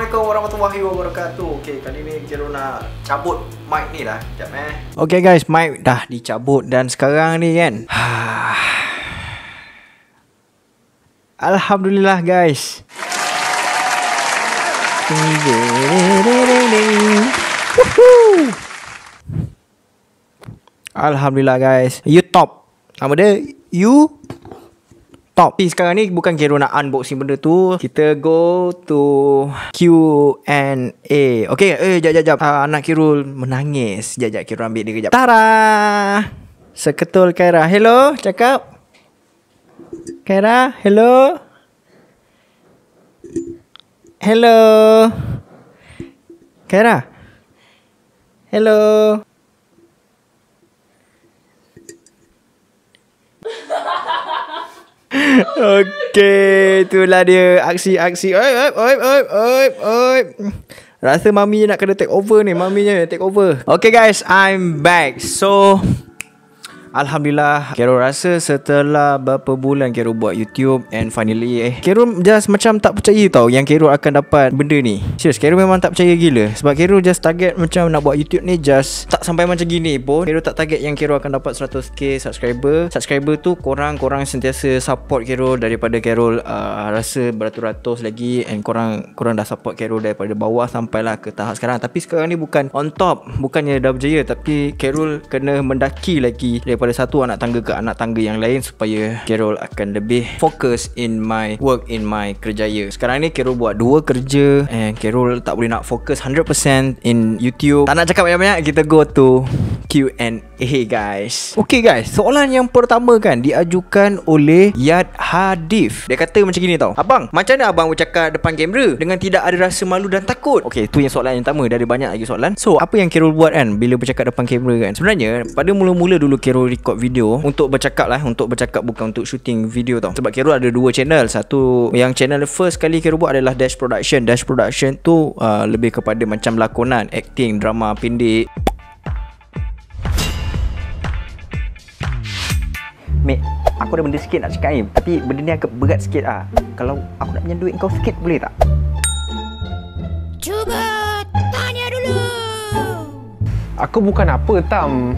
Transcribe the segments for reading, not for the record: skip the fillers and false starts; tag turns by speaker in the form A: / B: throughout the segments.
A: Assalamualaikum warahmatullahi wabarakatuh. Okay, kali ni Kero nak cabut mic ni lah. Sekejap Okay guys, mic dah dicabut. Dan sekarang ni kan Alhamdulillah guys. Alhamdulillah guys. You top. Nama dia You top. Sekarang ni bukan Kero nak unboxing benda tu. Kita go to Q&A. Okay, jap. Anak Kero menangis. Jap, Kero ambil dia kejap. Tara! Seketul Kaira. Hello, cakap. Kaira, hello. Hello. Kaira. Hello. Okay, itulah dia aksi-aksi. Oi. Rasa mami nak kena take over ni. Maminya take over. Okay guys, I'm back. So Alhamdulillah, Kero rasa setelah berapa bulan Kero buat YouTube, and finally Kero just macam tak percaya tau yang Kero akan dapat benda ni. Serius, Kero memang tak percaya gila. Sebab Kero just target macam nak buat YouTube ni just tak sampai macam gini pun. Kero tak target yang Kero akan dapat 100k subscriber. Subscriber tu korang sentiasa support Kero daripada Kero rasa beratus-ratus lagi. And korang dah support Kero daripada bawah sampailah ke tahap sekarang. Tapi sekarang ni bukan on top, bukannya dah berjaya, tapi Kero kena mendaki lagi daripada satu anak tangga ke anak tangga yang lain, supaya Kero akan lebih fokus in my work, in my kerjaya. Sekarang ni Kero buat 2 kerja, and Kero tak boleh nak fokus 100% in YouTube. Tak nak cakap banyak-banyak, kita go to Q&A guys. Okay guys, soalan yang pertama kan diajukan oleh Yad Hadif. Dia kata macam gini tau. Abang, macam mana abang bercakap depan kamera dengan tidak ada rasa malu dan takut? Okay, tu yang soalan yang pertama. Dia ada banyak lagi soalan. So, apa yang Kero buat kan bila bercakap depan kamera kan? Sebenarnya, pada mula-mula dulu Kero record video untuk bercakap lah. Untuk bercakap, bukan untuk shooting video tau. Sebab Kero ada 2 channel. Satu, yang channel first kali Kero buat adalah Dash Production. Dash Production tu lebih kepada macam lakonan, acting, drama pendek. Mek, aku ada benda sikit nak cakap ni. Tapi benda ni agak berat sikit lah. Kalau aku nak pinjam duit kau sikit, boleh tak?
B: Cuba tanya dulu.
C: Aku bukan apa, Tam.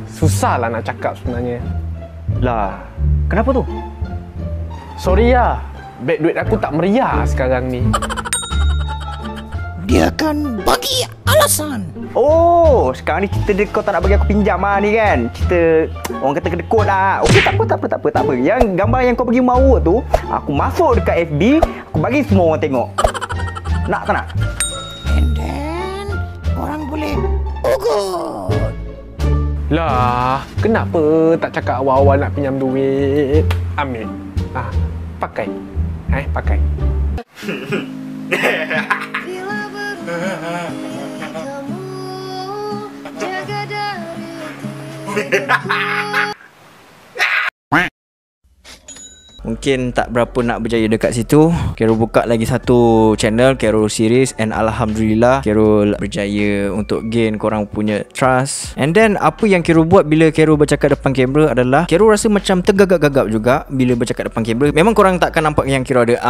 C: Susah lah nak cakap sebenarnya.
A: Lah, kenapa tu?
C: Sorry lah, beg duit aku tak meriah sekarang ni.
B: Dia akan bagi alasan.
A: Oh, sekarang ni cerita dia kau tak nak bagi aku pinjam lah ni kan. Cerita orang kata kedekut lah. Okey, tak apa. Yang gambar yang kau pergi mahu tu, aku masuk dekat FB, aku bagi semua orang tengok. Nak tak nak?
B: And then orang boleh ugut.
C: Lah, kenapa tak cakap awal-awal nak pinjam duit? Ambil. Pakai. Pakai.
B: Bila bermimpi kamu jaga dari
A: Mungkin tak berapa nak berjaya dekat situ. Kero buka lagi satu channel, Kero Series, and Alhamdulillah Kero berjaya untuk gain korang punya trust. And then apa yang Kero buat bila Kero bercakap depan kamera adalah Kero rasa macam tergagap-gagap juga bila bercakap depan kamera. Memang korang takkan nampak yang Kero ada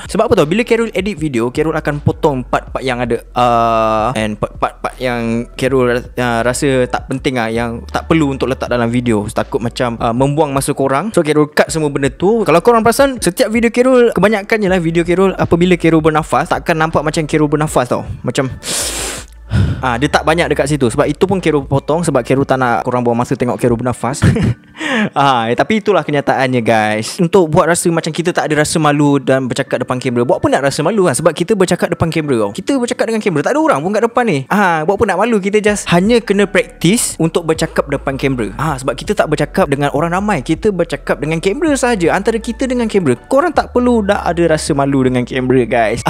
A: sebab apa tau, bila Kero edit video, Kero akan potong part-part yang ada and part-part yang Kero rasa tak penting lah, yang tak perlu untuk letak dalam video, takut macam membuang masa korang. So Kero cut semua benda tu. Kalau korang perasan, setiap video Kero, kebanyakannya lah video Kero, apabila Kero bernafas, takkan nampak macam Kero bernafas tau. Macam dia tak banyak dekat situ. Sebab itu pun Kero potong, sebab Kero tak nak korang buang masa tengok Kero bernafas. Tapi itulah kenyataannya guys. Untuk buat rasa macam kita tak ada rasa malu dan bercakap depan kamera, buat apa nak rasa malu kan? Sebab kita bercakap depan kamera tau. Kita bercakap dengan kamera, tak ada orang pun kat depan ni. Buat apa nak malu? Kita just hanya kena praktis untuk bercakap depan kamera. Sebab kita tak bercakap dengan orang ramai, kita bercakap dengan kamera saja, antara kita dengan kamera. Korang tak perlu ada rasa malu dengan kamera guys.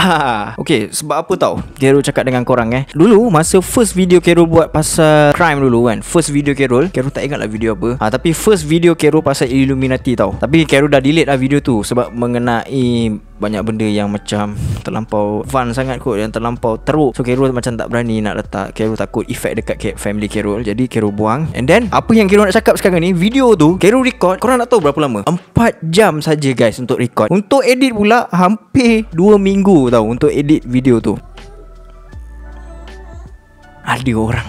A: Okay, sebab apa tau Kero cakap dengan korang dulu masa first video Carol buat pasal crime dulu kan, first video Carol tak ingat lah video apa. Tapi first video Carol pasal Illuminati tau. Tapi Carol dah delete lah video tu sebab mengenai banyak benda yang macam terlampau fun sangat kot, yang terlampau teruk. So Carol macam tak berani nak letak. Carol takut efek dekat family Carol, jadi Carol buang. And then apa yang Carol nak cakap sekarang ni, video tu Carol record, korang nak tahu berapa lama? 4 jam saja guys untuk record. Untuk edit pula hampir 2 minggu tau untuk edit video tu. Ada orang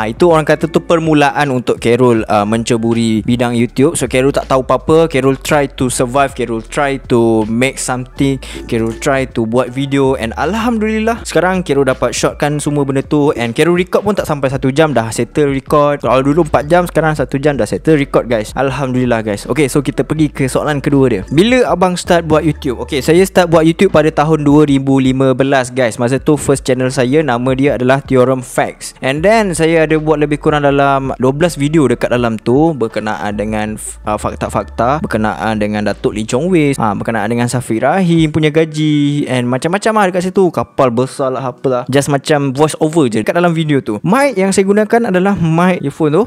A: itu orang kata tu permulaan untuk Carol menceburi bidang YouTube. So Carol tak tahu apa-apa, Carol try to survive, Carol try to make something, Carol try to buat video. And Alhamdulillah sekarang Carol dapat shotkan semua benda tu. And Carol record pun tak sampai 1 jam dah settle record. Kalau dulu 4 jam, sekarang 1 jam dah settle record guys. Alhamdulillah guys. Okay, so kita pergi ke soalan kedua dia. Bila abang start buat YouTube? Okay, saya start buat YouTube pada tahun 2015 guys. Masa tu first channel saya, nama dia adalah Theorem Facts. And then saya ada buat lebih kurang dalam 12 video dekat dalam tu, berkenaan dengan fakta-fakta, berkenaan dengan Datuk Lee Chong Wei, berkenaan dengan Safiq Rahim punya gaji, and macam-macam lah dekat situ. Kapal besar lah, apalah, just macam voice over je dekat dalam video tu. Mic yang saya gunakan adalah mic earphone tu.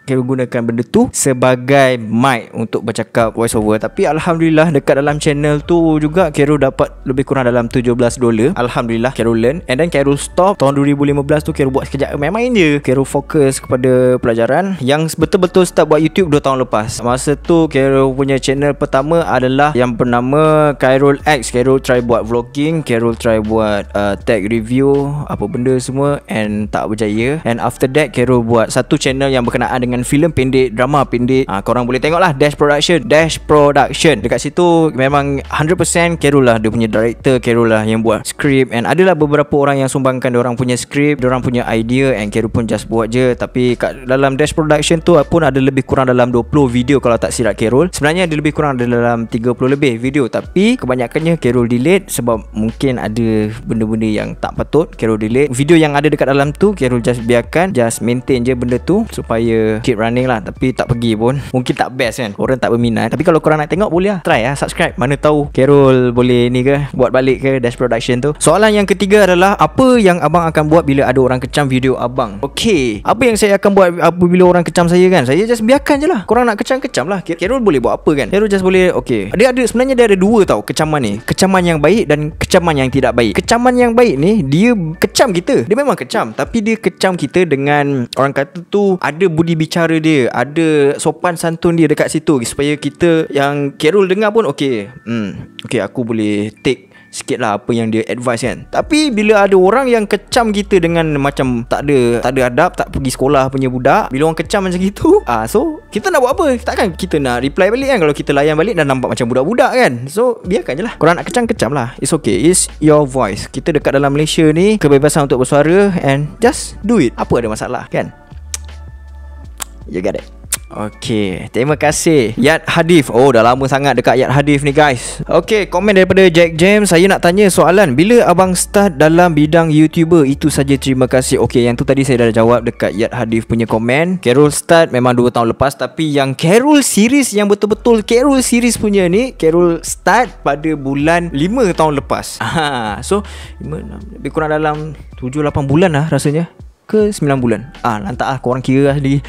A: Carol gunakan benda tu sebagai mic untuk bercakap voice over. Tapi Alhamdulillah dekat dalam channel tu juga Carol dapat lebih kurang dalam $17. Alhamdulillah Carol learn. And then Carol stop. Tahun 2015 tu Carol buat sekejap, main-main je. Carol fokus kepada pelajaran. Yang betul-betul start buat YouTube 2 tahun lepas. Masa tu Carol punya channel pertama adalah yang bernama Carol X. Carol try buat vlogging, Carol try buat tag review apa benda semua, and tak berjaya. And after that Carol buat satu channel yang berkenaan dengan filem pendek, drama pendek. Korang boleh tengok lah, Dash Production. Dekat situ memang 100% Carol lah dia punya director, Carol lah yang buat skrip. And adalah beberapa orang yang sumbangkan diorang punya skrip, diorang punya idea, and Carol pun just buat je. Tapi kat dalam Dash Production tu pun ada lebih kurang dalam 20 video kalau tak silap Carol. Sebenarnya ada lebih kurang dalam 30 lebih video, tapi kebanyakannya Carol delete sebab mungkin ada benda-benda yang tak patut. Carol delete video yang ada dekat dalam tu. Carol just biarkan, just maintain je benda tu supaya keep running lah. Tapi tak pergi pun, mungkin tak best kan, orang tak berminat. Tapi kalau korang nak tengok boleh lah, try lah, subscribe. Mana tahu Carol boleh ni ke, buat balik ke Dash Production tu. Soalan yang ketiga adalah, apa yang abang akan buat bila ada orang kecam video abang? Okay, apa yang saya akan buat apabila orang kecam saya kan? Saya just biarkan je lah. Korang nak kecam-kecam lah. Carol boleh buat apa kan? Carol just boleh, okay, sebenarnya dia ada dua tau kecaman ni. Kecaman yang baik dan kecaman yang tidak baik. Kecaman yang baik ni, dia kecam kita, dia memang kecam, tapi dia kecam kita dengan, orang kata tu, ada budi bicara dia, ada sopan santun dia dekat situ, supaya kita yang Carol dengar pun okay, aku boleh take sikit lah apa yang dia advise kan. Tapi bila ada orang yang kecam kita dengan macam tak ada adab, tak pergi sekolah punya budak, bila orang kecam macam gitu, so kita nak buat apa? Takkan kita nak reply balik kan? Kalau kita layan balik dah nampak macam budak-budak kan. So biarkan je lah. Korang nak kecam-kecam lah, it's okay, it's your voice. Kita dekat dalam Malaysia ni, kebebasan untuk bersuara, and just do it. Apa ada masalah kan? You got it. Okay, terima kasih Yat Hadif. Oh, dah lama sangat dekat Yat Hadif ni guys. Okay, komen daripada Jack James. Saya nak tanya soalan, bila abang start dalam bidang YouTuber? Itu saja, terima kasih. Okay, yang tu tadi saya dah jawab dekat Yat Hadif punya komen. Carol start memang 2 tahun lepas. Tapi yang Carol series, yang betul-betul Carol series punya ni, Carol start pada bulan 5 tahun lepas. So lebih kurang dalam 7-8 bulan lah rasanya, ke 9 bulan. Lantak lah, korang kira lah sendiri.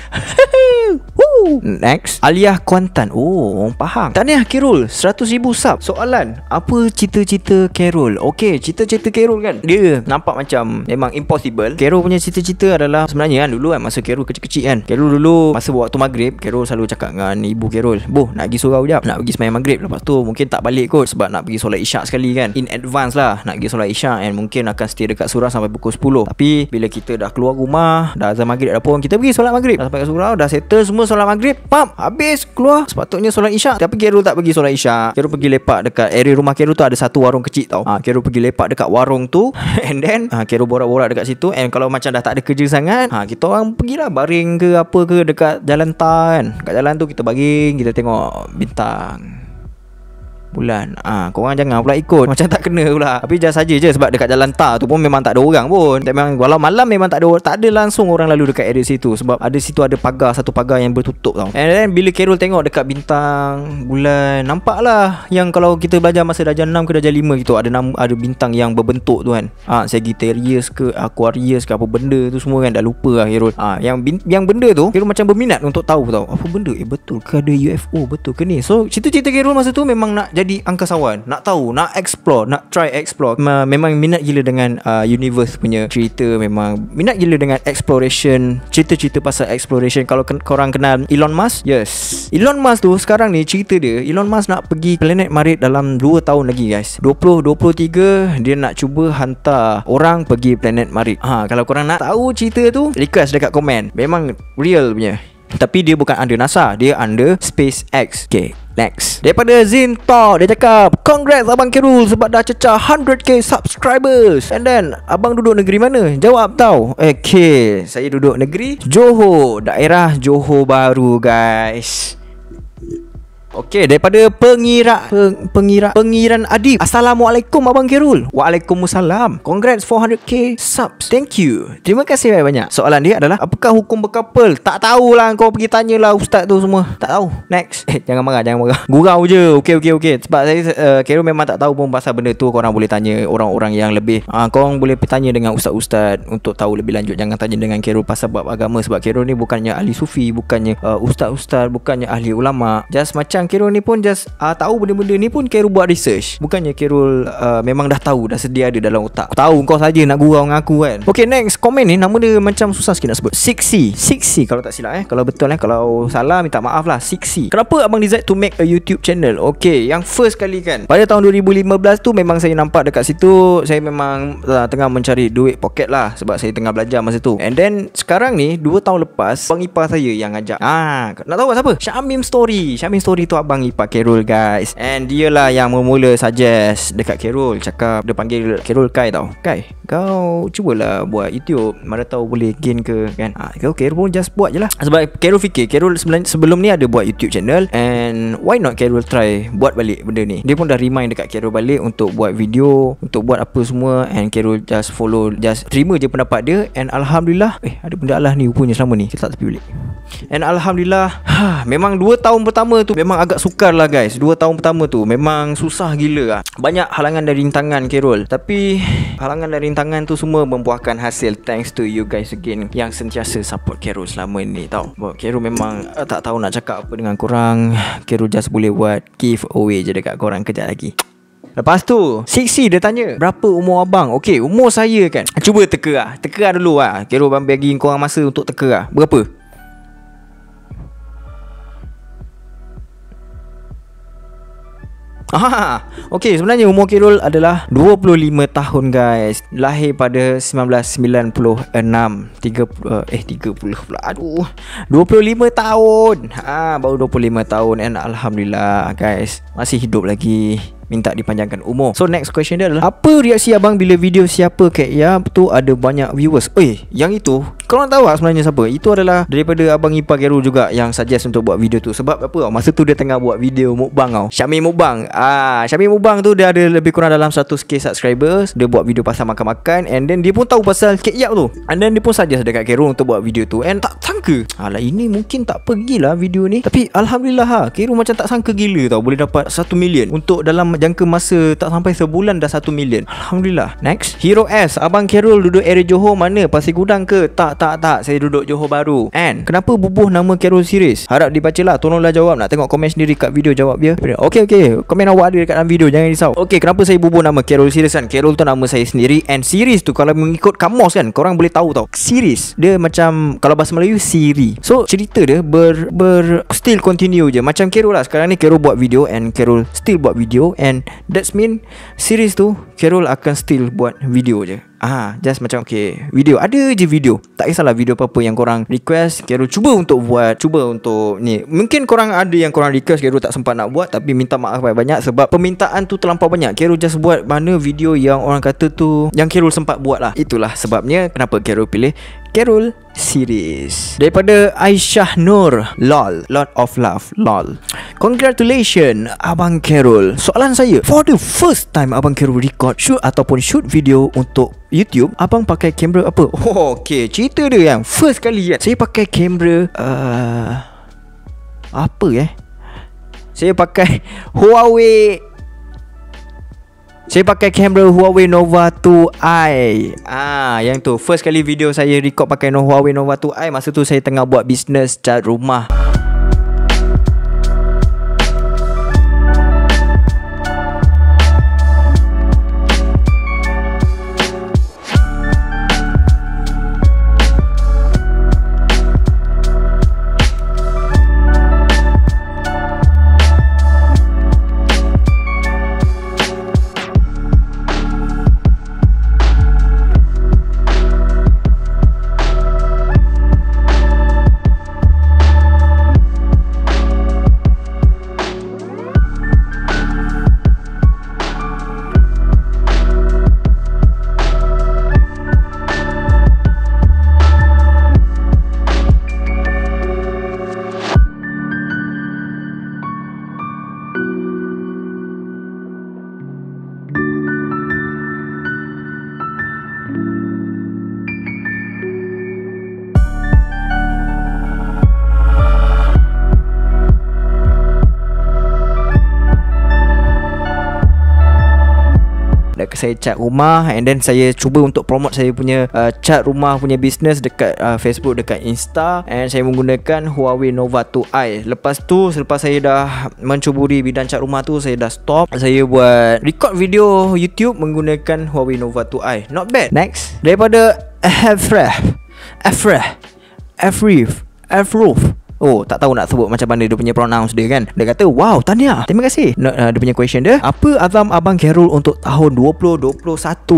A: Next, Aliyah Kuantan. Oh, orang Pahang. Tahniah Carol, 100,000 sub. Soalan, apa cita-cita Carol? Okay, cita-cita Carol kan, dia nampak macam memang impossible. Carol punya cita-cita adalah, sebenarnya kan dulu kan, masa Carol kecil-kecil kan, Carol dulu masa waktu maghrib, Carol selalu cakap dengan ibu Carol, "Boh, nak pergi surau jap, nak pergi sembahyang maghrib. Lepas tu mungkin tak balik kot sebab nak pergi solat isyak sekali kan, in advance lah, nak pergi solat isyak, and mungkin akan stay dekat surau sampai pukul 10. Tapi bila kita dah keluar rumah, dah azan maghrib dah pun, kita pergi solat maghrib, dah sampai kat surau, dah settle semua solat maghrib, habis keluar, sepatutnya solat isyak. Tapi Carol tak pergi solat isyak. Carol pergi lepak dekat area rumah Carol tu, ada satu warung kecil tau. Carol pergi lepak dekat warung tu and then Carol borak-borak dekat situ. And kalau macam dah tak ada kerja sangat, kita orang pergilah baring ke apa ke dekat jalan tar kan. Dekat jalan tu kita baring, kita tengok bintang. bulan. Korang jangan pula ikut. Macam tak kena pula. Tapi just saja je sebab dekat jalan tar tu pun memang tak ada orang pun. Memang walau malam memang tak ada langsung orang lalu dekat area situ sebab ada situ ada pagar, satu pagar yang bertutup tau. And then bila Carol tengok dekat bintang, bulan, nampaklah yang kalau kita belajar masa darjah 6 ke darjah 5 gitu, ada bintang yang berbentuk tu kan. Sagittarius ke Aquarius ke apa benda tu semua kan, dah lupa lah Carol. Yang benda tu Carol macam berminat untuk tahu tau. Apa benda? Betul ke ada UFO? Betul ke ni? So cerita-cerita Carol masa tu memang nak jadi angkasawan, nak tahu, nak explore, nak try explore. Memang minat gila dengan universe punya cerita. Memang minat gila dengan exploration, cerita-cerita pasal exploration. Kalau korang kenal Elon Musk, yes, Elon Musk tu sekarang ni cerita dia, Elon Musk nak pergi planet Marit dalam 2 tahun lagi guys. 2023 dia nak cuba hantar orang pergi planet Marit. Kalau korang nak tahu cerita tu, request dekat komen. Memang real punya. Tapi dia bukan under NASA, dia under SpaceX. Okay, next. Daripada Zin Talk, dia cakap, congrats Abang Kerul sebab dah cecah 100k subscribers. And then, abang duduk negeri mana? Jawab tau. Okay, saya duduk negeri Johor, daerah Johor Bahru guys. Okey, daripada Pengiran Adib. Assalamualaikum Abang Kerul. Waalaikumsalam. Congrats 400k subs. Thank you. Terima kasih banyak. Soalan dia adalah, apakah hukum berkapal? Tak tahulah, kau pergi tanyalah ustaz tu semua. Tak tahu. Next. Jangan marah. Gurau je. Okey. Sebab saya Kerul memang tak tahu pun pasal benda tu. Korang boleh tanya orang-orang yang lebih korang boleh tanya dengan ustaz-ustaz untuk tahu lebih lanjut. Jangan tanya dengan Kerul pasal bab agama. Sebab Kerul ni bukannya ahli sufi, bukannya ustaz-ustaz, bukannya ahli ulama. Just macam Kerul ni pun just tahu benda-benda ni pun Kerul buat research. Bukannya Kerul memang dah tahu, dah sedia ada dalam otak. Tahu kau saja nak gurau dengan aku kan. Okay, next komen ni, nama dia macam susah sikit nak sebut. Sixi kalau tak silap kalau betul kalau salah minta maaf lah. Sixi. Kenapa abang decide to make a YouTube channel? Okay, yang first kali kan, pada tahun 2015 tu memang saya nampak dekat situ, saya memang tengah mencari duit poket lah sebab saya tengah belajar masa tu. And then sekarang ni 2 tahun lepas, abang ipar saya yang ajak. Nak tahu siapa? Syamim Story tu abang ipar Kerul guys. And dia lah yang mula suggest dekat Kerul, cakap, dia panggil Kerul Kai tau. Kai, kau cubalah buat YouTube, mana tahu boleh gain ke kan. Kerul pun just buat je lah. Sebab Kerul fikir Kerul sebelum ni ada buat YouTube channel, and why not Kerul try buat balik benda ni. Dia pun dah remind dekat Kerul balik untuk buat video, untuk buat apa semua. And Kerul just follow, just terima je pendapat dia. And Alhamdulillah, ada benda Allah ni rupanya selama ni. Kita tak tepi balik. And Alhamdulillah, memang 2 tahun pertama tu memang agak sukar lah guys. 2 tahun pertama tu memang susah gila lah. Banyak halangan dan rintangan Kerul. Tapi halangan dan rintangan tu semua membuahkan hasil. Thanks to you guys again yang sentiasa support Kerul selama ni tau. Kerul memang tak tahu nak cakap apa dengan korang. Kerul just boleh buat giveaway je dekat korang kejap lagi. Lepas tu Sixi dia tanya, berapa umur abang? Okay, umur saya kan, cuba teka dulu lah. Kerul bagi korang masa untuk teka lah. Berapa? Okay, sebenarnya umur Kerul adalah 25 tahun guys. Lahir pada 1996. 30 pula. 25 tahun. Baru 25 tahun. And Alhamdulillah guys, masih hidup lagi. Minta dipanjangkan umur. So next question dia adalah, apa reaksi abang bila video siapa Kek Ya tu ada banyak viewers? Yang itu korang tahu tak sebenarnya siapa? Itu adalah daripada abang ipar Kerul juga yang suggest untuk buat video tu. Sebab apa? Masa tu dia tengah buat video mukbang tau. Syamim Mukbang. Syamim Mukbang tu dia ada lebih kurang dalam 100k subscribers. Dia buat video pasal makan-makan. And then dia pun tahu pasal Kek Yap tu. And then dia pun suggest dekat Kerul untuk buat video tu. And tak sangka, ini mungkin tak pergilah video ni. Tapi Alhamdulillah Kerul macam tak sangka gila tau, boleh dapat 1 million untuk dalam jangka masa tak sampai sebulan dah 1 million. Alhamdulillah. Next, Hero S. Abang Kerul duduk area Johor mana? Pasir Gudang ke? Tak. Saya duduk Johor Bahru. And kenapa bubuh nama Kerul Series? Harap dibacalah. Tolonglah jawab. Nak tengok komen sendiri kat video, jawab dia. Okay. Komen awak ada dekat dalam video, jangan risau. Okay, kenapa saya bubuh nama Kerul Series kan? Kerul tu nama saya sendiri. And series tu kalau mengikut kamus kan, korang boleh tahu tau. Series dia macam, kalau bahasa Melayu, siri. So cerita dia still continue je. Macam Kerul lah. Sekarang ni Kerul buat video and Kerul still buat video. And that's mean series tu Kerul akan still buat video je. Just macam okay, video, ada je video. Tak kisahlah video apa-apa yang korang request, Kerul cuba untuk buat, cuba untuk ni. Mungkin korang ada yang korang request Kerul tak sempat nak buat, tapi minta maaf banyak sebab permintaan tu terlampau banyak. Kerul just buat mana video yang orang kata tu yang Kerul sempat buat lah. Itulah sebabnya kenapa Kerul pilih Kerul Series. Daripada Aisyah Nur, Lord of Love, lol. Congratulations Abang Carol. Soalan saya, for the first time Abang Carol record shoot video untuk YouTube, abang pakai kamera apa? Oh, okay, cerita dia yang first kali kan, saya pakai kamera apa saya pakai kamera Huawei Nova 2i. Yang tu first kali video saya record pakai Huawei Nova 2i. Masa tu saya tengah buat bisnes cat rumah. Saya cat rumah, and then saya cuba untuk promote saya punya cat rumah punya business dekat Facebook, dekat Insta, and saya menggunakan Huawei Nova 2i. Lepas tu, selepas saya dah mencuburi bidang cat rumah tu, saya dah stop. Saya buat record video YouTube menggunakan Huawei Nova 2i. Not bad. Next, daripada Afrif. Oh, tak tahu nak sebut macam mana dia punya pronounce dia kan. Dia kata, wow, tahniah, terima kasih. Dia punya question dia, apa azam Abang Carol untuk tahun 2021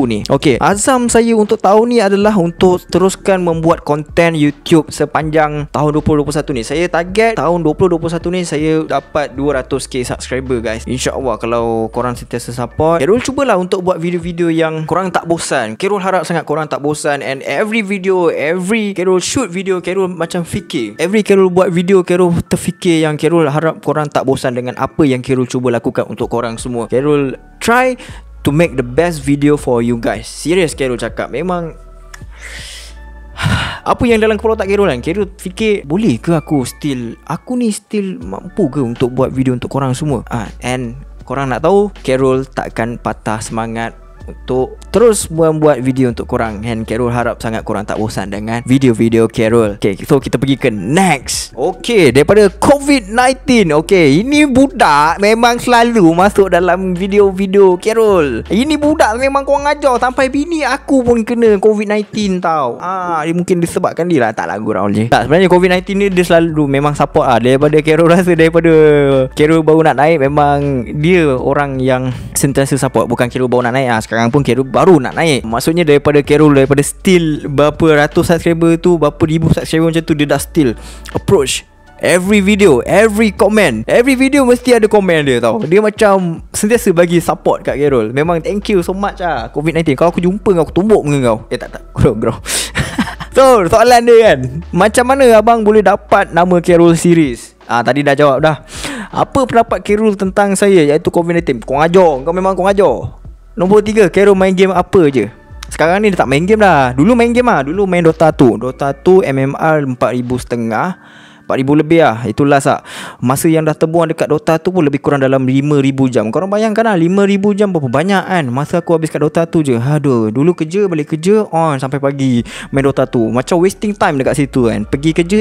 A: ni? Okay, azam saya untuk tahun ni adalah untuk teruskan membuat konten YouTube sepanjang tahun 2021 ni. Saya target tahun 2021 ni saya dapat 200k subscriber, guys. InsyaAllah kalau korang sentiasa support, Carol cubalah untuk buat video-video yang korang tak bosan. Carol harap sangat korang tak bosan. And every Carol shoot video, Carol macam fikir. Every Carol buat video, Carol terfikir yang Carol harap korang tak bosan dengan apa yang Carol cuba lakukan untuk korang semua. Carol try to make the best video for you guys. Serius Carol cakap, memang apa yang dalam kepala otak Carol kan, Carol fikir, boleh ke aku ni still mampu ke untuk buat video untuk korang semua. And korang nak tahu, Carol takkan patah semangat untuk terus membuat video untuk korang. And Carol harap sangat korang tak bosan dengan video-video Carol. Okay, so kita pergi ke next. Okay, daripada COVID-19. Okay, ini budak memang selalu masuk dalam video-video Carol. Ini budak memang korang ajar sampai bini aku pun kena COVID-19 tau. Dia mungkin disebabkan dia lah. Tak lah, gurau je. Tak, sebenarnya COVID-19 ni dia selalu memang support daripada Carol rasa, daripada Carol baru nak naik, memang dia orang yang sentiasa support. Bukan Carol baru nak naik, sekarang pun Carol baru nak naik. Maksudnya daripada still berapa ratus subscriber tu, berapa ribu subscriber macam tu, dia dah still approach every video, every comment, every video mesti ada komen dia tau. Dia macam sentiasa bagi support kat Carol. Memang thank you so much COVID-19. Kalau aku jumpa kau, aku tumbuk dengan kau. Tak grow. So soalan dia kan, macam mana abang boleh dapat nama Carol series? Tadi dah jawab dah. Apa pendapat Carol tentang saya, iaitu COVID-19? Kau ajar, kau memang kau ajar. Nombor 3, Carol main game apa je? Sekarang ni dia tak main game dah. Dulu main game Dulu main Dota 2 MMR 4,500 4,000 lebih Itulah masa yang dah terbuang dekat Dota tu pun lebih kurang dalam 5,000 jam. Korang bayangkan 5,000 jam berapa banyak kan. Masa aku habis kat Dota tu je. Aduh, dulu kerja, balik kerja on sampai pagi main Dota tu. Macam wasting time dekat situ kan. Pergi kerja,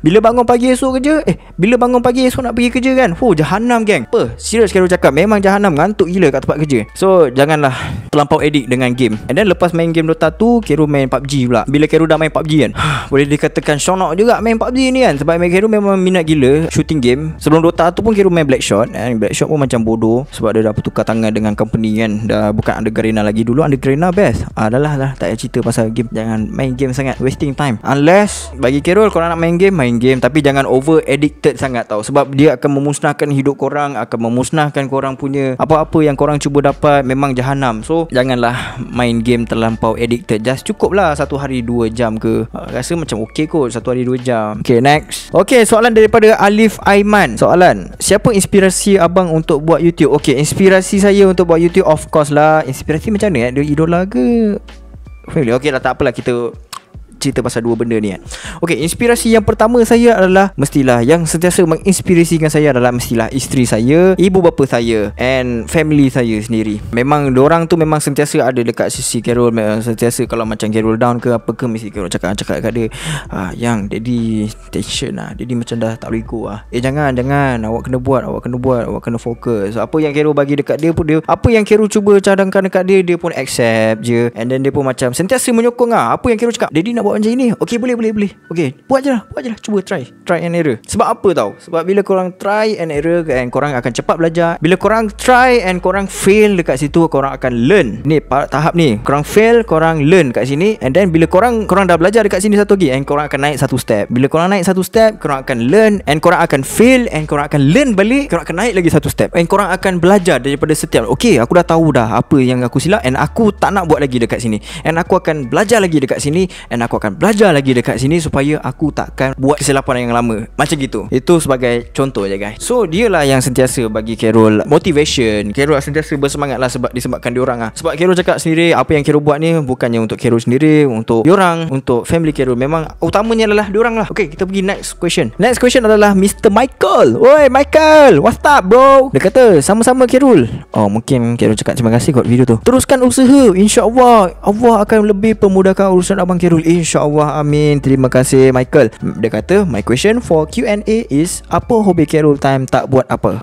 A: bila bangun pagi esok kerja, bila bangun pagi esok nak pergi kerja kan. Jahanam geng. Serius Carol cakap, memang jahanam, ngantuk gila kat tempat kerja. So janganlah terlampau addict dengan game. And then lepas main game Dota tu, Carol main PUBG pula. Bila Carol dah main PUBG kan, boleh dikatakan seronok juga main PUBG ni kan. Sebab Carol memang minat gila shooting game. Sebelum Dota tu pun Carol main Blackshot. Blackshot pun macam bodoh sebab dia dah bertukar tangan dengan company kan. Dah bukan Under Garena lagi. Dulu Under Garena best. Dah tak payah cerita pasal game. Jangan main game sangat, wasting time. Unless bagi Carol, korang nak main game, tapi jangan over addicted sangat tau. Sebab dia akan memusnahkan hidup korang, akan memusnahkan korang punya apa-apa yang korang cuba dapat. Memang jahanam. So janganlah main game terlampau addicted. Just cukup lah 1 hari 2 jam ke. Rasa macam okay kot 1 hari 2 jam. Okay, next. Okay, soalan daripada Alif Aiman. Soalan, siapa inspirasi abang untuk buat YouTube? Okay, inspirasi saya untuk buat YouTube, of course lah. Inspirasi macam mana? Dia idola ke family? Okay lah, tak apalah, kita cerita pasal dua benda ni kan. Okay, inspirasi yang pertama saya adalah, mestilah yang sentiasa menginspirasikan saya adalah mestilah isteri saya, ibu bapa saya, and family saya sendiri. Memang diorang tu memang sentiasa ada dekat sisi Carol. Memang sentiasa kalau macam Carol down ke apa ke, mesti Carol cakap kat dia, yang daddy tension lah, daddy macam dah tak boleh go lah. Jangan, awak kena buat, awak kena fokus. So, apa yang Carol bagi dekat dia pun, dia apa yang Carol cuba cadangkan dekat dia, dia pun accept je. And then dia pun macam sentiasa menyokong lah. Apa yang Carol cakap, daddy nak buat macam ini, okay, boleh. Okay, buat je lah, cuba try and error. Sebab apa tau? Sebab bila korang try and error and korang akan cepat belajar. Bila korang try and korang fail dekat situ, korang akan learn. Ni tahap ni, korang fail, korang learn kat sini. And then bila korang dah belajar dekat sini satu lagi, and korang akan naik satu step. Bila korang naik satu step, korang akan learn, and korang akan fail, and korang akan learn balik. Korang akan naik lagi satu step, and korang akan belajar daripada setiap, okay, aku dah tahu dah apa yang aku silap, and aku tak nak buat lagi dekat sini, and aku akan belajar lagi dekat sini, and aku akan belajar lagi dekat sini supaya aku takkan buat kesilapan yang lama. Macam gitu. Itu sebagai contoh je guys. So dialah yang sentiasa bagi Carol motivation. Carol sentiasa bersemangat lah disebabkan diorang lah. Sebab Carol cakap sendiri, apa yang Carol buat ni bukannya untuk Carol sendiri, untuk diorang, untuk family Carol. Memang utamanya adalah diorang lah. Okay, kita pergi next question. Next question adalah Mr. Michael. Oi Michael, what's up bro? Dia kata sama-sama Carol. Oh, mungkin Carol cakap terima kasih kot video tu. Teruskan usaha, InsyaAllah Allah akan lebih pemudahkan urusan abang Carol, InsyaAllah, amin. Terima kasih Michael. Dia kata my question for Q&A is, apa hobi Carol time tak buat apa?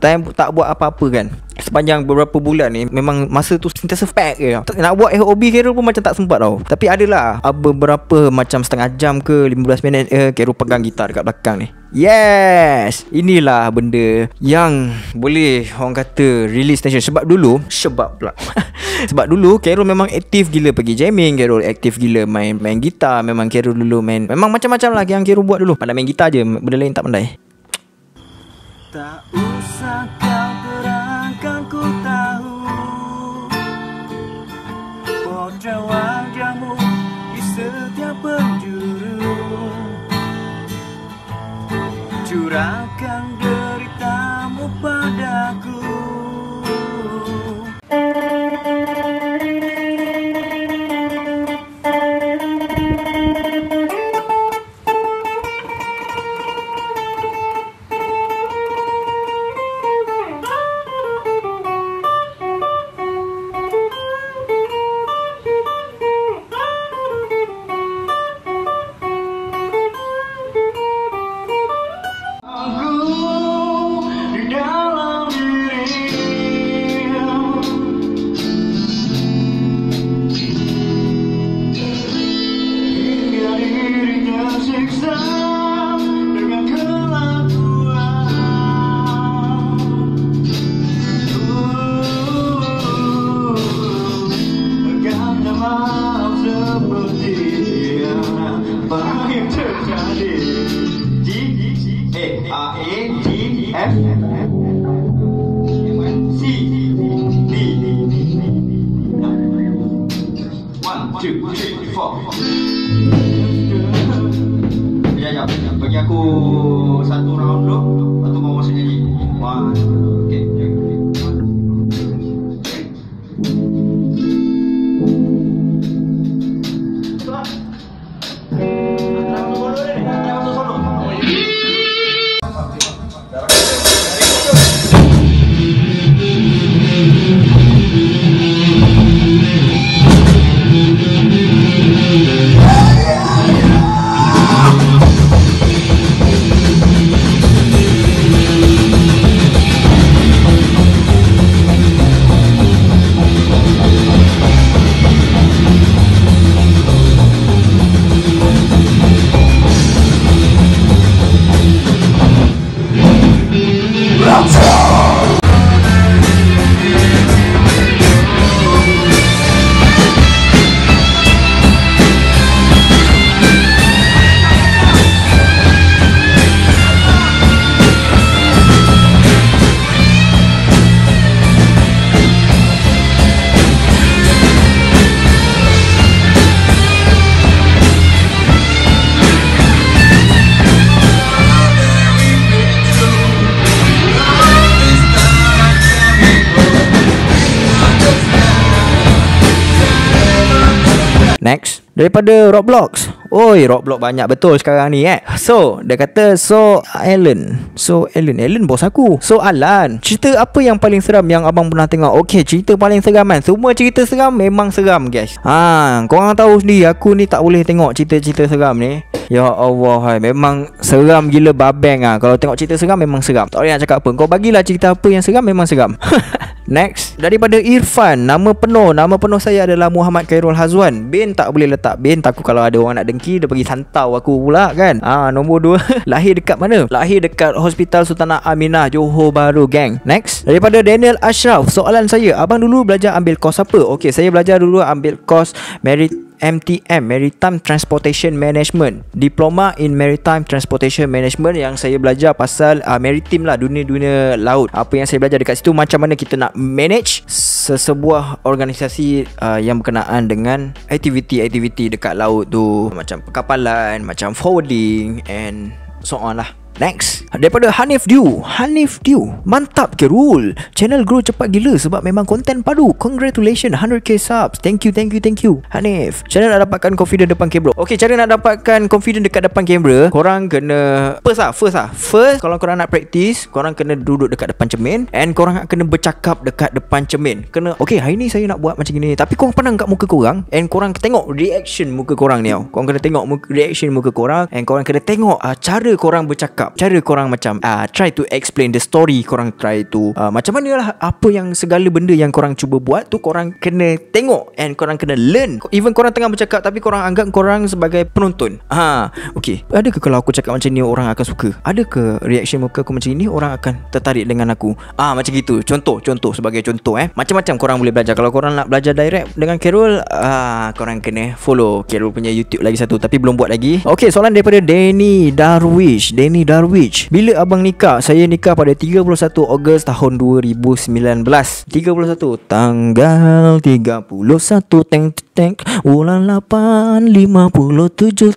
A: Time tak buat apa-apa kan, sepanjang beberapa bulan ni memang masa tu sentiasa pack je. Nak buat hobi Carol pun macam tak sempat tau. Tapi adalah beberapa macam setengah jam ke 15 minit Carol pegang gitar dekat belakang ni. Yes, inilah benda yang boleh orang kata release tension. Sebab dulu sebab dulu Carol memang aktif gila pergi jamming. Carol aktif gila main gitar. Memang Carol dulu main, memang macam-macam lah yang Carol buat dulu. Pandai main gitar je, benda lain tak pandai. Tak usah kau terangkan, ku tahu potret wajahmu di setiap penjuru. Curahkan deritamu padaku.
D: Bagi aku satu round dulu, lepas tu kau masuk nyanyi. Okay.
A: Next, daripada Roblox. Oi, Roblox banyak betul sekarang ni So, dia kata Alan bos aku. So Alan, cerita apa yang paling seram yang abang pernah tengok? Okay, cerita paling seram kan. Semua cerita seram memang seram guys. Korang tahu sendiri aku ni tak boleh tengok cerita-cerita seram ni. Ya Allah, memang seram gila babeng Kalau tengok cerita seram memang seram. Tak boleh nak cakap apa. Kau bagilah cerita apa yang seram, memang seram. Next, daripada Irfan. Nama penuh saya adalah Muhammad Khairul Hazwan. Bin tak boleh letak bin, takut kalau ada orang nak dengki dia pergi santau aku pula kan. Nombor 2. Lahir dekat mana? Lahir dekat Hospital Sultanah Aminah, Johor Bahru gang. Next, daripada Daniel Ashraf. Soalan saya, abang dulu belajar ambil kos apa? Okey, saya belajar dulu ambil kos MTM, Maritime Transportation Management, Diploma in Maritime Transportation Management, yang saya belajar pasal maritime lah, dunia laut. Apa yang saya belajar dekat situ, macam mana kita nak manage sesebuah organisasi yang berkenaan dengan aktiviti-aktiviti dekat laut tu, macam perkapalan, macam forwarding and so on lah. Next, daripada Hanif Dew. Mantap Kerul, channel grow cepat gila sebab memang konten padu. Congratulations 100k subs. Thank you Hanif. Channel nak dapatkan confident depan kamera. Okay, cara nak dapatkan confident dekat depan kamera, korang kena First kalau korang nak practice, korang kena duduk dekat depan cermin, and korang kena bercakap dekat depan cermin. Kena, okay, hari ni saya nak buat macam ni, tapi korang pandang kat muka korang, and korang tengok reaction muka korang ni tau. Korang kena tengok reaction muka korang, and korang kena tengok cara korang bercakap, cara korang macam try to explain the story. Korang try to macam mana lah, apa yang segala benda yang korang cuba buat tu korang kena tengok, and korang kena learn. Even korang tengah bercakap tapi korang anggap korang sebagai penonton. Okay, adakah kalau aku cakap macam ni orang akan suka? Adakah reaction muka aku macam ni orang akan tertarik dengan aku? Macam gitu. Contoh sebagai contoh macam-macam korang boleh belajar. Kalau korang nak belajar direct dengan Kerul, korang kena follow Kerul punya YouTube lagi satu, tapi belum buat lagi. Okay, soalan daripada Danny Darwish. Bila abang nikah? Saya nikah pada 31 Ogos tahun 2019. 31 tanggal 31 bulan 8 57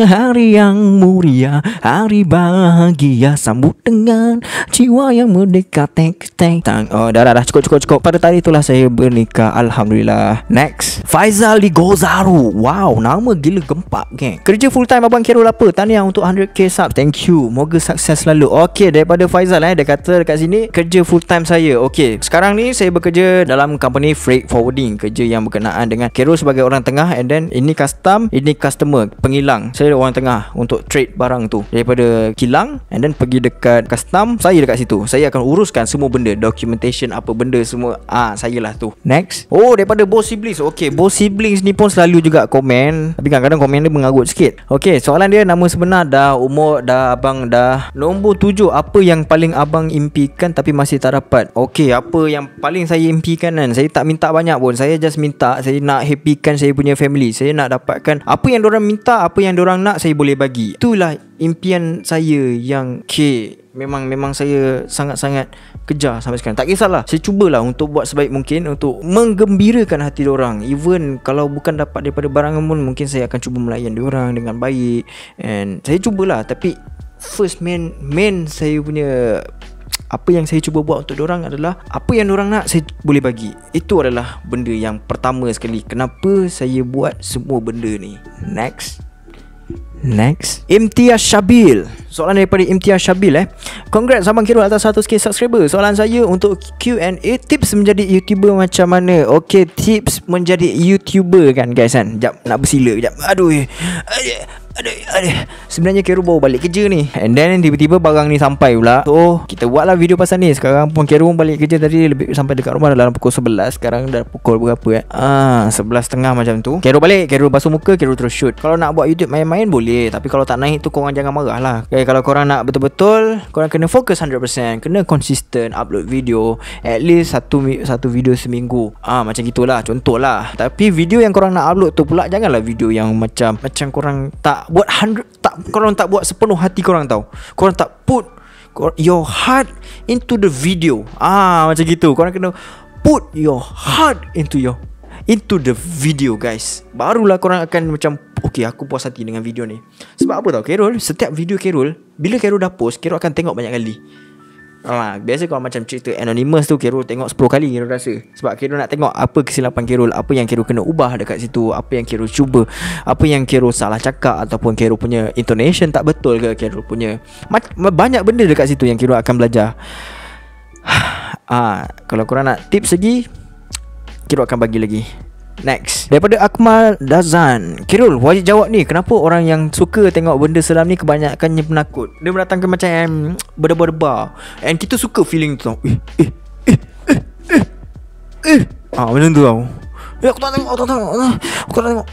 A: hari yang mulia, hari bahagia, sambut dengan jiwa yang merdeka. Dah cukup. Pada hari itulah saya bernikah, alhamdulillah. Next, Faizal di Gozaru. Wow, nama gila gempak geng. Kerja full time abang Kerul apa? Tahniah untuk 100k subs. Thank you, moga sukses selalu. Okay, daripada Faizal dia kata dekat sini kerja full time saya. Okay, sekarang ni saya bekerja dalam company freight forwarding, kerja yang berkenaan dengan Kerul sebagai orang tengah, and then ini custom, ini customer, pengilang. Saya orang tengah untuk trade barang tu daripada kilang, and then pergi dekat custom, saya dekat situ. Saya akan uruskan semua benda, documentation apa benda semua, saya lah tu. Next, daripada Boss Siblings. Okay, Boss Siblings ni pun selalu juga komen, tapi kadang-kadang komen dia mengarut sikit. Okay, soalan dia, nama sebenar dah, umur dah, abang dah. Nombor 7, apa yang paling abang impikan tapi masih tak dapat? Okay, apa yang paling saya impikan kan, saya tak minta banyak pun. Saya just minta, saya nak happykan saya punya family. Saya nak dapatkan apa yang diorang minta, apa yang diorang nak, saya boleh bagi. Itulah impian saya yang memang saya sangat-sangat kejar sampai sekarang. Tak kisahlah, saya cubalah untuk buat sebaik mungkin untuk menggembirakan hati diorang. Even kalau bukan dapat daripada barangan pun, mungkin saya akan cuba melayan diorang dengan baik, and saya cubalah. Tapi first main saya punya, apa yang saya cuba buat untuk diorang adalah apa yang diorang nak saya boleh bagi. Itu adalah benda yang pertama sekali kenapa saya buat semua benda ni. Next, Imtiaz Syabil. Soalan daripada Imtiaz Syabil. Congrats abang Kerul atas 100k subscriber. Soalan saya untuk Q&A, tips menjadi YouTuber macam mana? Okay, tips menjadi YouTuber kan guys kan. Sekejap, nak bersila sekejap. Aduh. Sebenarnya Kerul baru balik kerja ni, and then tiba-tiba barang ni sampai pula. So kita buatlah video pasal ni. Sekarang pun Kerul balik kerja tadi, lebih sampai dekat rumah dalam pukul 11. Sekarang dah pukul berapa 11.30 macam tu. Kerul balik, Kerul basuh muka, Kerul terus shoot. Kalau nak buat YouTube main-main boleh, tapi kalau tak naik tu korang jangan marah lah. Okay, kalau korang nak betul-betul, korang kena fokus 100%, kena konsisten upload video, at least satu video seminggu. Macam gitulah, contoh lah. Tapi video yang korang nak upload tu pula janganlah video yang macam korang tak buat korang tak buat sepenuh hati korang tau. Korang tak put your heart into the video. Macam gitu. Korang kena put your heart into the video guys. Barulah korang akan macam, okay, aku puas hati dengan video ni. Sebab apa tau Kerul, setiap video Kerul, bila Kerul dah post, Kerul akan tengok banyak kali. Biasa kalau macam cerita Anonymous tu Khairul tengok 10 kali Khairul rasa. Sebab Khairul nak tengok apa kesilapan Khairul, apa yang Khairul kena ubah dekat situ, apa yang Khairul cuba, apa yang Khairul salah cakap, ataupun Khairul punya intonation tak betul ke, Khairul punya banyak benda dekat situ yang Khairul akan belajar. Kalau korang nak tips lagi, Khairul akan bagi lagi. Next, daripada Akmal Dazan. Khairul, wajib jawab ni, kenapa orang yang suka tengok benda seram ni kebanyakannya penakut? Dia mendatangkan macam berdebar-debar. And kita suka feeling tu tau. Macam tu tau. Aku tak tengok.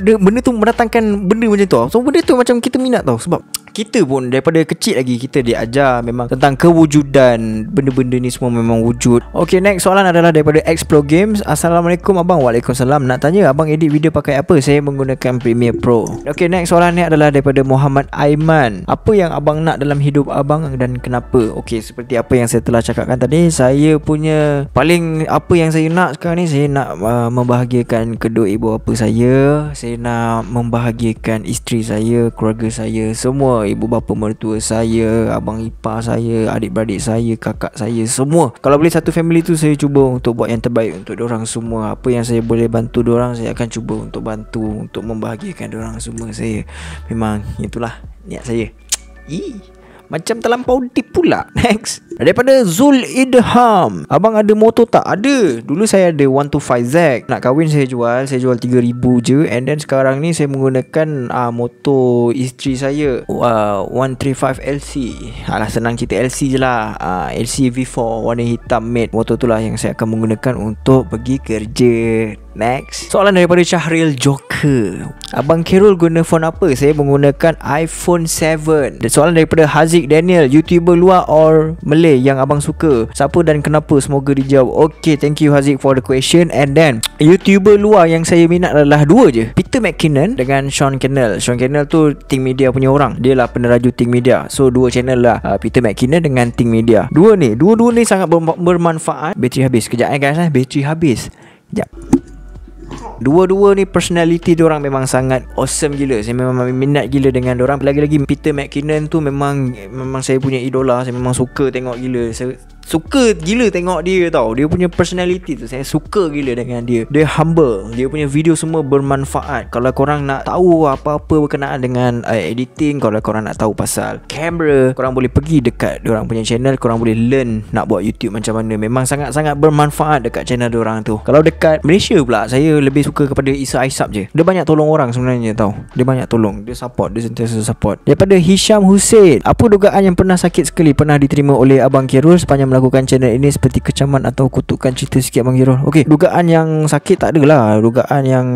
A: Dia benda tu mendatangkan benda macam tu. So benda tu macam kita minat tau. Sebab kita pun daripada kecil lagi kita diajar memang tentang kewujudan benda-benda ni semua memang wujud. Okay, next soalan adalah daripada Explore Games. Assalamualaikum abang. Waalaikumsalam. Nak tanya abang edit video pakai apa? Saya menggunakan Premiere Pro. Okay, next soalan ni adalah daripada Muhammad Aiman. Apa yang abang nak dalam hidup abang dan kenapa? Okay, seperti apa yang saya telah cakapkan tadi, saya punya paling apa yang saya nak sekarang ni, saya nak membahagiakan kedua ibu bapa saya. Saya nak membahagiakan isteri saya, keluarga saya, semua ibu bapa mertua saya, abang ipar saya, adik-beradik saya, kakak saya, semua. Kalau boleh satu family tu saya cuba untuk buat yang terbaik untuk diorang semua. Apa yang saya boleh bantu diorang, saya akan cuba untuk bantu, untuk membahagiakan diorang semua. Saya memang itulah niat saya. Macam terlampau deep pula. Next, daripada Zul Idham. Abang ada motor tak? Ada. Dulu saya ada 125Z. Nak kahwin saya jual 3,000 je. And then sekarang ni saya menggunakan motor isteri saya, 135 LC. Alah, senang cerita LC je lah. LC V4 warna hitam matte. Motor tu lah yang saya akan menggunakan untuk pergi kerja. Next, soalan daripada Syahril Joker. Abang Khairul guna phone apa? Saya menggunakan iPhone 7. Soalan daripada Haziq Daniel. YouTuber luar or Malay yang abang suka? Siapa dan kenapa? Semoga dijawab. Okay, thank you Haziq for the question. And then YouTuber luar yang saya minat adalah dua je, Peter McKinnon dengan Sean Cannell. Sean Cannell tu Think Media punya orang. Dia lah peneraju Think Media. So dua channel lah, Peter McKinnon dengan Think Media. Dua ni sangat bermanfaat. Bateri habis. Kejap guys, bateri habis. Sekejap. Dua-dua ni personality diorang memang sangat awesome gila. Saya memang minat gila dengan diorang. Lagi-lagi Peter McKinnon tu memang saya punya idola. Saya memang suka tengok gila. Saya suka gila tengok dia tau. Dia punya personality tu saya suka gila dengan dia. Dia humble. Dia punya video semua bermanfaat. Kalau korang nak tahu apa-apa berkenaan dengan editing, kalau korang nak tahu pasal kamera, korang boleh pergi dekat diorang punya channel. Korang boleh learn nak buat YouTube macam mana. Memang sangat-sangat bermanfaat dekat channel diorang tu. Kalau dekat Malaysia pula, saya lebih suka kepada Isa Aisap je. Dia banyak tolong orang sebenarnya tau. Dia banyak tolong. Dia support. Dia sentiasa support. Daripada Hisham Hussein. Apa dugaan yang pernah sakit sekali pernah diterima oleh Abang Khairul sepanjang melakukan channel ini, seperti kecaman atau kutukan? Cerita sikit Abang Khairul. Okey, dugaan yang sakit tak adalah. Dugaan yang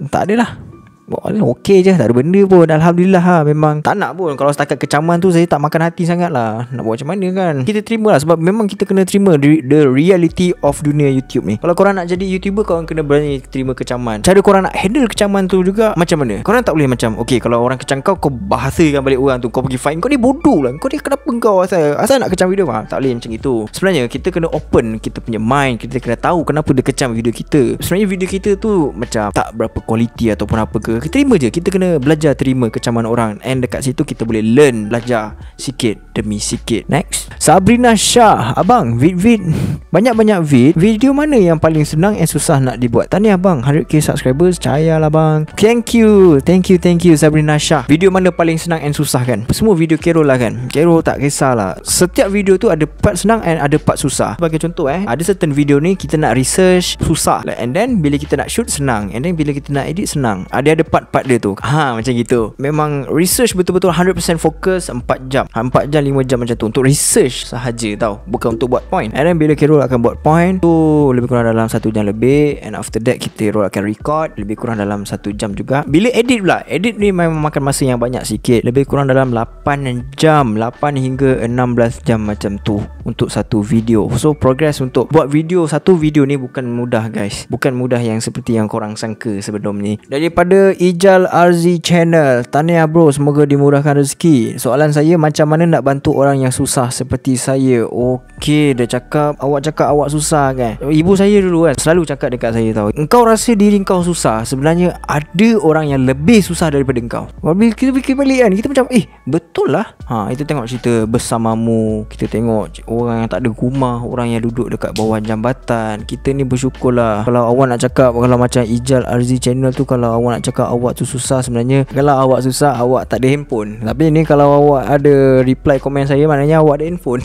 A: tak adalah. Okey je, tak ada benda pun. Alhamdulillah lah. Memang tak nak pun. Kalau setakat kecaman tu saya tak makan hati sangat lah. Nak buat macam mana kan. Kita terima lah. Sebab memang kita kena terima the reality of dunia YouTube ni. Kalau korang nak jadi YouTuber, korang kena berani terima kecaman. Cara korang nak handle kecaman tu juga macam mana. Korang tak boleh macam okey, kalau orang kecam kau bahasakan balik orang tu, kau pergi fight. Kau ni bodoh lah. Kau ni kenapa kau asal nak kecam video? Tak boleh macam itu. Sebenarnya kita kena open kita punya mind. Kita kena tahu kenapa dia kecam video kita. Sebenarnya video kita tu macam tak berapa quality ataupun apa ke. Kita terima je. Kita kena belajar terima kecaman orang. And dekat situ kita boleh learn, belajar sikit demi sikit. Next, Sabrina Shah. Abang, banyak-banyak video mana yang paling senang and susah nak dibuat? Tahniah abang, 100k subscribers. Cahayalah bang. Thank you Sabrina Shah. Video mana paling senang and susah kan? Semua video Khairul lah kan. Khairul tak kisahlah. Setiap video tu ada part senang and ada part susah. Sebagai contoh ada certain video ni kita nak research susah, and then bila kita nak shoot senang, and then bila kita nak edit senang. Ada part dia tu. Macam gitu. Memang research betul-betul 100% fokus 4 jam 5 jam macam tu untuk research sahaja tau, bukan untuk buat point. And then bila Khairul akan buat point tu lebih kurang dalam 1 jam lebih. And after that Khairul akan record lebih kurang dalam 1 jam juga. Bila edit pula, edit ni memang makan masa yang banyak sikit. Lebih kurang dalam 8 jam 8 hingga 16 jam macam tu untuk satu video. So progress untuk buat satu video ni bukan mudah guys. Bukan mudah yang seperti yang korang sangka sebelum ni. Daripada Ijal RZ Channel. Tahniah bro, semoga dimurahkan rezeki. Soalan saya, macam mana nak bantu orang yang susah seperti saya? Okey, dia cakap awak susah kan. Ibu saya dulu kan selalu cakap dekat saya tahu, engkau rasa diri kau susah, sebenarnya ada orang yang lebih susah daripada engkau. Bila kita fikir balik kan, kita macam betul lah. Kita tengok cerita Bersamamu, kita tengok orang yang tak ada rumah, orang yang duduk dekat bawah jambatan. Kita ni bersyukurlah. Kalau awak nak cakap, kalau macam Ijal RZ Channel tu, kalau awak nak cakap awak tu susah, sebenarnya kalau awak susah, awak tak ada handphone. Tapi ni kalau awak ada reply komen saya, maknanya awak ada handphone.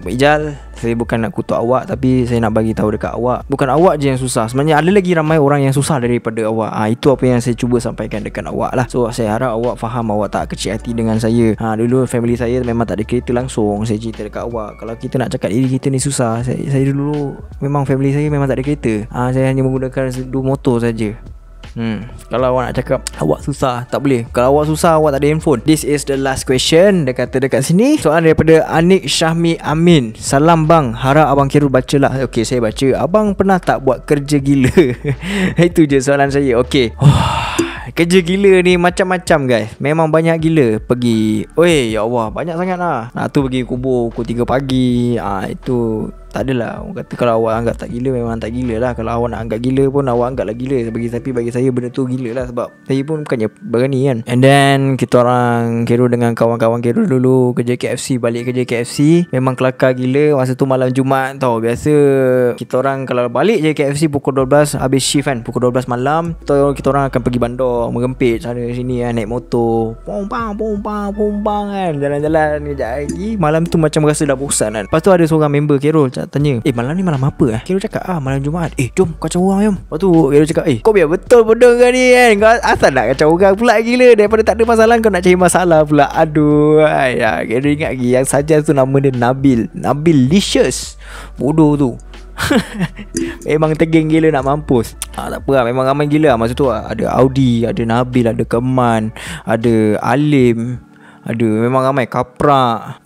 A: Ijal, saya bukan nak kutuk awak, tapi saya nak bagi tahu dekat awak, bukan awak je yang susah. Sebenarnya ada lagi ramai orang yang susah daripada awak. Itu apa yang saya cuba sampaikan dekat awak lah. So saya harap awak faham, awak tak kecil hati dengan saya. Dulu family saya memang tak ada kereta langsung. Saya cerita dekat awak, kalau kita nak cakap diri kita ni susah, saya dulu memang family saya memang tak ada kereta. Saya hanya menggunakan 2 motor saja. Kalau awak nak cakap awak susah, tak boleh. Kalau awak susah, awak tak ada handphone. This is the last question. Dia kata dekat sini, soalan daripada Anik Syahmi Amin. Salam bang, harap abang Khairul baca lah. Okey, saya baca. Abang pernah tak buat kerja gila? Itu je soalan saya. Okey. Kerja gila ni macam-macam guys. Memang banyak gila. Pergi, ya Allah, banyak sangat lah. Tu pergi kubur pukul 3 pagi. Itu tak adalah. Orang kata kalau awak anggap tak gila, memang tak gila lah. Kalau awak nak anggap gila pun, awak anggaplah gila. Tapi bagi saya benda tu gila lah. Sebab saya pun bukannya berani kan. And then kita orang Khairul dengan kawan-kawan Khairul dulu kerja KFC, balik kerja KFC, memang kelakar gila. Masa tu malam Jumaat tau. Biasa kita orang kalau balik je KFC pukul 12, habis shift kan, pukul 12 malam, kita orang akan pergi bandar, merempit sana sini kan, naik motor, pompang kan, jalan-jalan kejap lagi. Malam tu macam rasa dah bosan kan. Lepas tu ada seorang member Khairul tanya, malam ni malam apa? Khairul cakap, malam Jumaat. Jom kacau orang jom. Lepas tu Khairul cakap, kau biar betul bodoh kau ni kan, kau asal nak kacau orang pula gila. Daripada tak ada masalah, kau nak cari masalah pula. Aduh, Khairul ingat lagi yang saja tu nama dia Nabil Licious. Bodoh tu. Memang tegeng gila nak mampus. Tak apa lah, memang ramai gila masa tu. Ada Audi, ada Nabil, ada Keman, ada Alim, ada memang ramai Kaprak.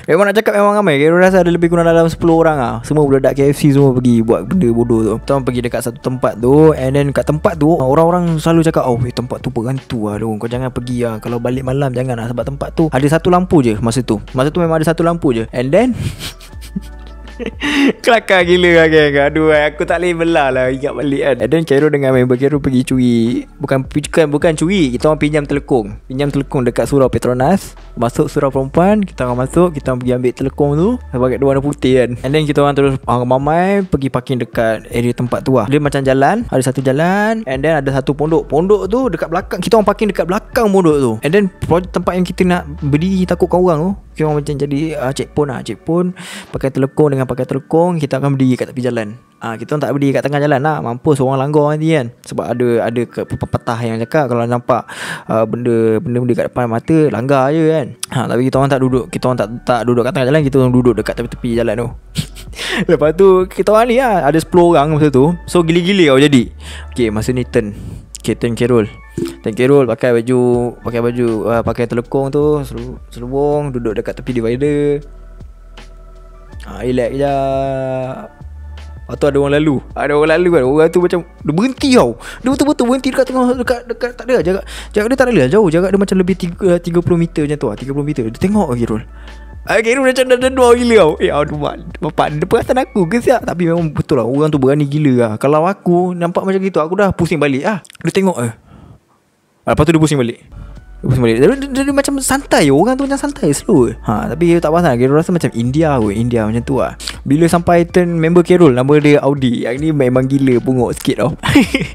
A: Memang nak cakap memang ramai. Kira rasa ada lebih kurang dalam 10 orang lah. Semua budak KFC semua pergi buat benda bodoh tu. Kita orang pergi dekat satu tempat tu, and then kat tempat tu orang-orang selalu cakap, tempat tu berhantu lah, kau jangan pergi lah. Kalau balik malam jangan lah. Sebab tempat tu ada satu lampu je masa tu. Memang ada satu lampu je. And then kelakar gila lah geng. Aduh, aku tak boleh belah lah ingat balik kan. And then Khairul dengan member Khairul pergi curi. Bukan curi, kita orang pinjam telekung dekat surau Petronas. Masuk surau perempuan, kita orang masuk, kita orang pergi ambil telekung tu pakai warna putih kan. And then kita orang terus ramai pergi parking dekat area tempat tu lah. Dia macam jalan, ada satu jalan, and then ada satu pondok tu dekat belakang. Kita orang parking dekat belakang pondok tu. And then tempat yang kita nak berdiri takutkan orang tu, kita orang macam jadi checkpoint pakai telekung, kita akan berdiri kat tepi jalan. Kita orang tak berdiri kat tengah jalan lah, mampus orang langgar nanti kan. Sebab ada pepatah yang cakap kalau nampak benda kat depan mata, langgar je kan. Tapi kita orang tak duduk. Kita orang tak duduk kat tengah jalan, kita orang duduk dekat tepi jalan tu. Lepas tu kita orang ni ada 10 orang masa tu. So gila-gila kau jadi. Okay, masa ni turn Khairul. Pakai telekung tu, selubung, duduk dekat tepi divider. Relax kejap. Lepas tu ada orang lalu kan. Orang tu macam dia berhenti tau. Dia betul-betul berhenti dekat tengah, dekat tak ada jarak dia tak ada lah, jauh. Jarak dia macam lebih 30 meter macam tu lah, 30 meter. Dia tengok Khairul. Khairul macam dah dua gila tau. Aduh bapak, dia perasan aku ke siap. Tapi memang betul lah, orang tu berani gila lah. Kalau aku nampak macam gitu, aku dah pusing balik lah. Dia tengok lepas tu dia pusing balik. Dia macam santai. Orang tu macam santai, slow. Tapi tak pasal. Khairul rasa macam India macam tu lah. Bila sampai turn member Khairul, nama dia Audi. Yang ni memang gila, bungok sikit tau.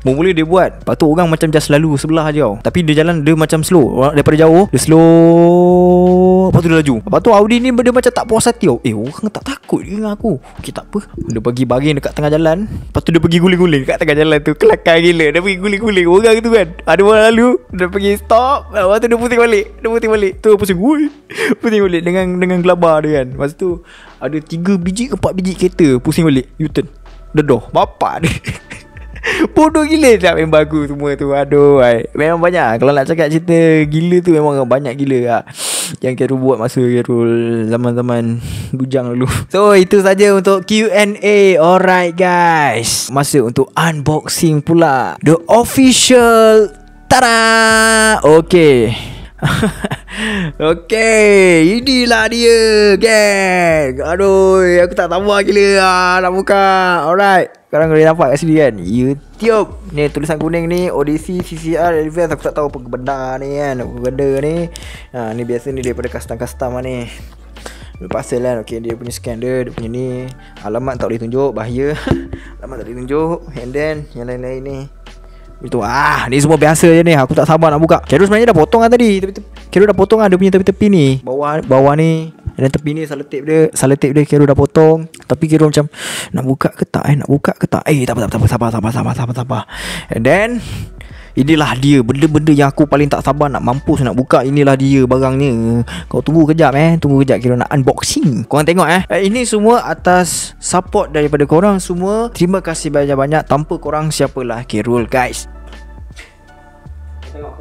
A: Mula dia buat, lepas tu orang macam just lalu sebelah je tau. Tapi dia jalan, dia macam slow. Daripada jauh dia slow, lepas tu dia laju. Lepas tu Audi ni dia macam tak puas hati tau. Orang tak takut dengan aku. Okay, tak apa. Dia pergi baring dekat tengah jalan. Lepas tu dia pergi guling-guling dekat tengah jalan tu. Kelakar gila. Dia pergi guling-guling orang tu kan. Ada orang lalu, dia pergi stop. Lepas tu dia pusing balik. Tu pusing balik dengan gelabar dia kan. Lepas tu ada 3 biji 4 biji kereta pusing balik, U-turn, dedoh bapak dia. Bodoh gila tak member aku semua tu. Aduh, memang banyak. Kalau nak cakap cerita gila tu, memang banyak gila lah yang Khairul buat masa Khairul zaman-zaman bujang dulu. So itu saja untuk Q&A. Alright guys, masa untuk unboxing pula. The official Tada. Okay. Okay, inilah dia, geng. Aduh, aku tak sabar gila nak buka. Alright, korang boleh nampak kat sini kan, YouTube. Ni tulisan kuning ni Odyssey CCR Advance. Aku tak tahu apa benda ni kan, apa benda ni. Ni biasa ni daripada custom lah ni. Parcel kan. Okay, dia punya scan dia punya ni. Alamat tak boleh tunjuk, bahaya. Alamat tak boleh tunjuk. And then yang lain-lain ni itu ni semua biasa je ni. Aku tak sabar nak buka. Kero sebenarnya dah potong lah tadi. Kero dah potong lah dia punya tepi-tepi ni. Bawah ni. Dan tepi ni selotip dia Kero dah potong. Tapi Kero macam nak buka ke tak nak buka ke tak. Tak apa, sabar. And then inilah dia benda-benda yang aku paling tak sabar nak mampus nak buka. Inilah dia barangnya. Kau tunggu kejap Kira nak unboxing. Korang tengok ini semua atas support daripada korang semua. Terima kasih banyak-banyak. Tanpa korang siapalah Kerul guys. Tengok.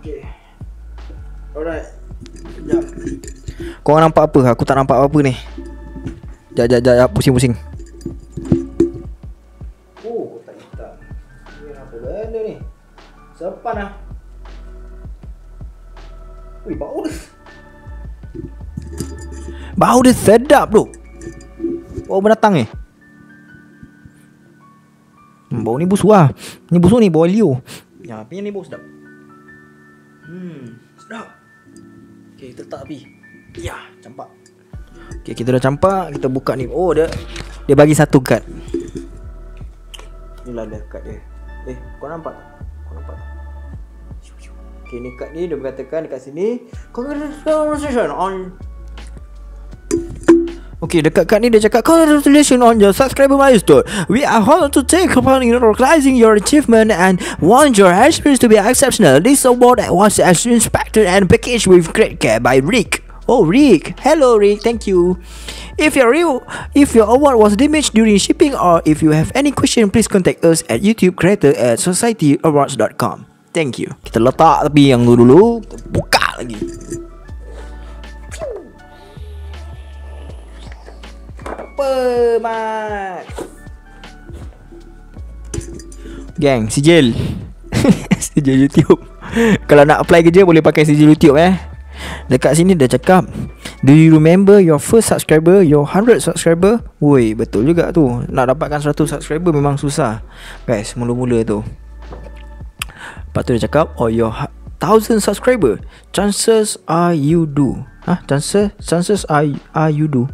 A: Okay. Alright. Sekejap. Korang nampak apa? Aku tak nampak apa-apa ni. Sekejap. Pusing-pusing. Kotak hitam. Ni apa benda ni? Sepan lah. Wih, bau dia sedap tu. Bau binatang ni. Bau ni busuk lah. Ni busuk ni, bau Leo. Tapi yang ni bau sedap. Sedap. Okay, kita letak api. Ya, campak. Okay, kita dah campak. Kita buka ni. Oh, dia bagi satu kad. Inilah dia kad dia. Kau nampak tak? Okay, ni kad ni dia berkatakan dekat sini, congratulations on. Okay, dekat kad ni dia cakap, congratulations on your subscriber milestone. We are honored to take upon in recognizing your achievement and want your experience to be exceptional. This award was inspected and packaged with great care by Rick. Oh, Rick. Hello, Rick. Thank you. If your award was damaged during shipping or if you have any question, please contact us at YouTube creator at societyawards.com. Thank you. Kita letak tapi yang dulu kita buka lagi. Apa, Mat? Gang, sijil. Sijil YouTube. Kalau nak apply kerja boleh pakai sijil YouTube Dekat sini dia cakap, do you remember your first subscriber, your 100 subscriber? Woi, betul juga tu. Nak dapatkan 100 subscriber memang susah guys, mula-mula tu. Lepas tu dia cakap, or your 1000 subscriber, chances are you do. Chances are you do.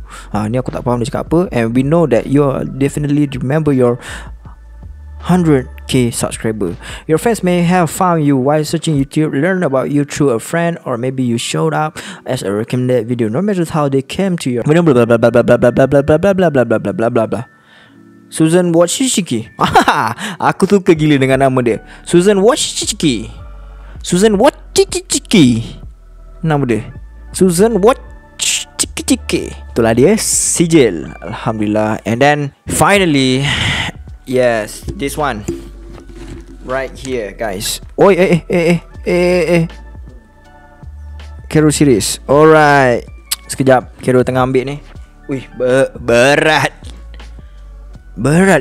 A: Ni aku tak faham dia cakap apa. And we know that you definitely remember your 100k subscriber. Your friends may have found you while searching YouTube, learn about you through a friend, or maybe you showed up as a recommended video. No matter how they came to you. Blah blah blah blah blah blah blah blah blah blah blah blah blah blah blah blah. Susan Wojcicki. Aku suka gila dengan nama dia. Susan Wojcicki. Nama dia Susan Wojcicki. Itulah dia, sijil. Alhamdulillah. And then finally, yes, this one right here guys. Oi, Kero series. Alright. Sekejap, Kero tengah ambil ni. Wih, berat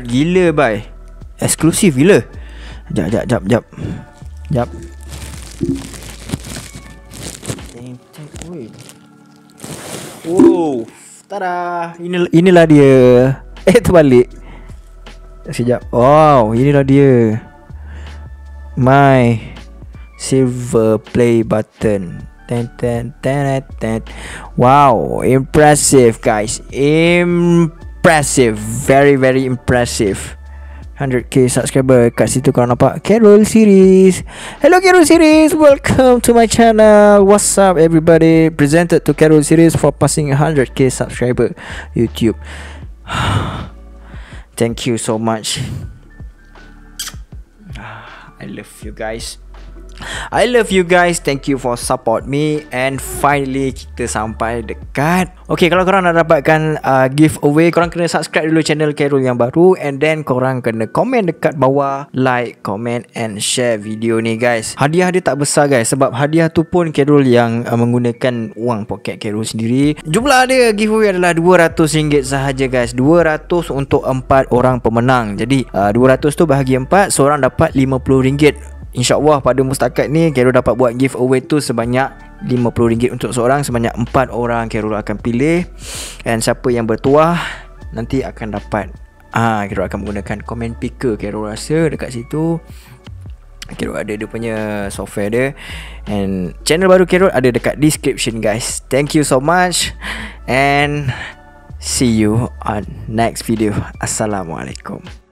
A: gila bye. Eksklusif gila. Jap. Wow, tada. Inilah dia. Terbalik. Sekejap. Wow, inilah dia. My silver play button. Wow, impressive guys. Impressive. Very very impressive. 100k subscriber. Kat situ korang nampak Carol Series. Hello Carol Series, welcome to my channel. What's up everybody? Presented to Carol Series for passing 100k subscriber YouTube. Thank you so much. I love you guys. I love you guys. Thank you for support me. And finally kita sampai dekat. Okay, kalau korang nak dapatkan giveaway, korang kena subscribe dulu channel Carol yang baru. And then korang kena komen dekat bawah, like, comment and share video ni guys. Hadiah dia tak besar guys, sebab hadiah tu pun Carol yang menggunakan wang poket Carol sendiri. Jumlah dia giveaway adalah RM200 sahaja guys. 200 untuk 4 orang pemenang. Jadi 200 tu bahagi 4, seorang dapat RM50. InsyaAllah pada mustakat ni Carol dapat buat giveaway tu sebanyak RM50 untuk seorang. Sebanyak 4 orang Carol akan pilih. And siapa yang bertuah nanti akan dapat Carol akan menggunakan comment picker. Carol rasa dekat situ Carol ada dia punya software dia. And channel baru Carol ada dekat description guys. Thank you so much. And see you on next video. Assalamualaikum.